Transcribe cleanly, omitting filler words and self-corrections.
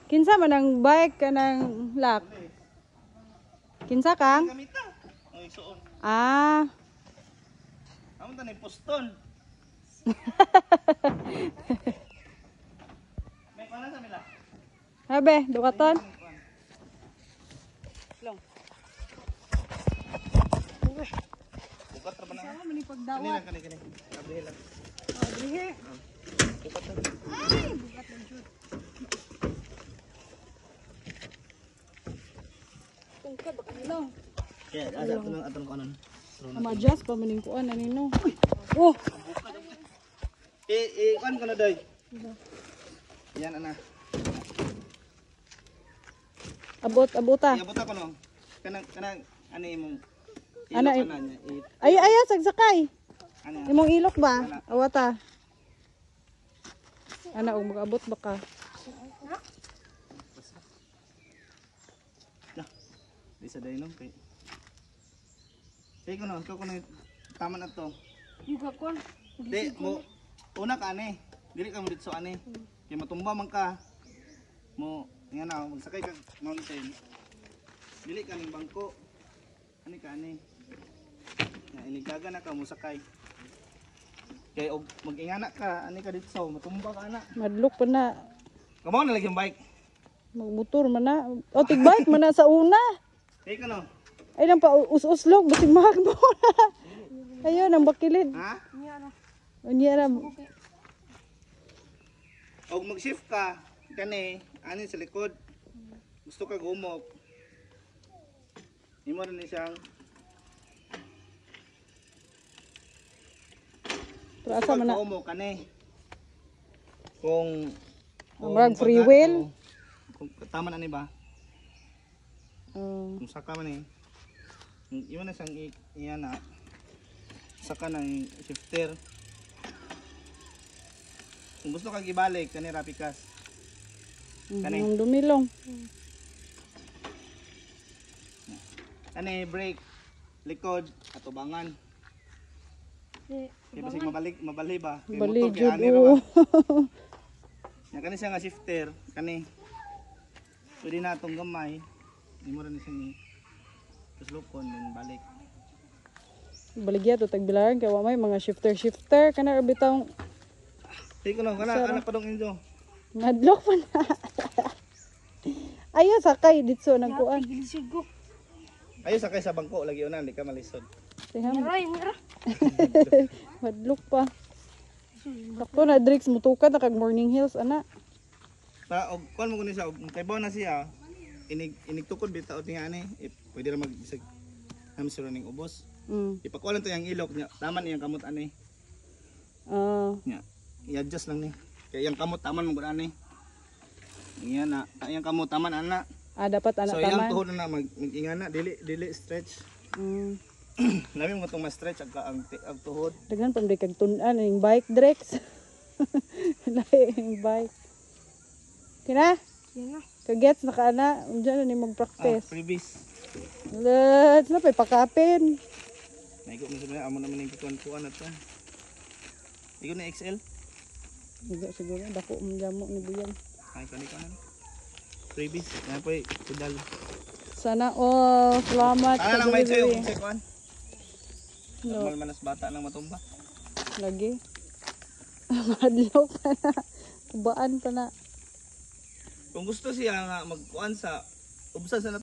Kinsa man ang bike ka ng lock? Kinsa kang? Gamita. Ang isuon. Ah. Amo ta ni poston. May kana sa mila. Habe, dukaton. Long. Bukat ra ba na? Sama man ni pagdawat. Kani. Abrihe lang. Abrihe. Bukat ra. Ay, bukat lang jud. Tungkad baka nilong. Kaya ada ko lang atong kanon. Ama-adjust pa maning kuan anino. Oh, Kan kana day. Yan ana. abot-abota. Iabot ako no. Kanang ani imong Ana, ilok ana niya. Ay, sagsakay. Ano? Imong ilok ba? Awata. Ana, og mag-abot baka. Di sa day no kay. Kay kuno, ikaw kuno tama na to. Yuga kon. Di mo una ka ani. Dili ka mo dito ani. Kay matumba man ka. Mo nga na magsakay kag mountain. Dili ka ning bangko. Ani ka ani. Na iligaga na ka mo sakay. Kay og mag-ingana ka ani ka dito matumba ka ana. Madlok pa na. Kamo na lagi yung bike. Magmotor man na. O, tigbike man na sa una. Kay kuno. Ay lang pa, us-uslog. Basig mahagbo na. Ayun, ang bakilid. Ha? Unyara. Og mag-shift ka kani ani sa likod. Gusto ka gumok. Imo rin siyang Asa man na. gumok kani. Kung Marag free will. Kung tama na ni ba? Kung saka man imo na siyang iyan na saka ng shifter. Kung gusto kang ibalik kani rapikas. Kani. Ang dumilong. Kani brake likod at ubangan. Kaya basig mabali ba? Kaya Bali, motor kaya jud, ani ra ba? oo. Yan kani siya nga shifter, kani. Pwede na itong gamay. Imo rin siyang tuslukon din balik. Baligya to tagbilaran kay wa may mga shifter kana bitaw Sige no, kana padong injo. madlok pa na. Ayo sakay ditso nagkuan. Ayo sakay sa bangko lagi una, di ka malisod. Tingnan. Madlok pa. Sakto na Drix mutukan na kag Morning Hills ana. Ta og kon mo kuno siya, og kay baw na siya. Inigtukod bitaw niya ani, pwede ra magsig hamster ning ubos. Ipakuan to yang ilok niya, taman iyang kamot ani. Nya. I-adjust lang ni. Kaya yang kamot taman mo gud ani. Iyan na, yang kamot taman ana. Dapat ana So taman. yang tuhod na mag-ingana dili stretch. Lami mo tong ma-stretch ang tuhod. Daghan pa kag tun-an ning bike Drix. Lahi ning bike. Kina? Kagets na ka na. Diyan na ni mag-practice. Freebies. Let's na pa pakapin. Naigo mo sa amo naman yung kukuan na to. Igo na XL. Hindi siguro dako mo jamo ni Buyan. Ay kanan. Freebies. Yan po pedal. Sana all salamat Ano sa lang may sayo delivery. kung sa kuan? No, Normal manas bata nang matumba. lagi. Madlok pa na. Kubaan pa na. Kung gusto siya nga magkuan sa ubsan sa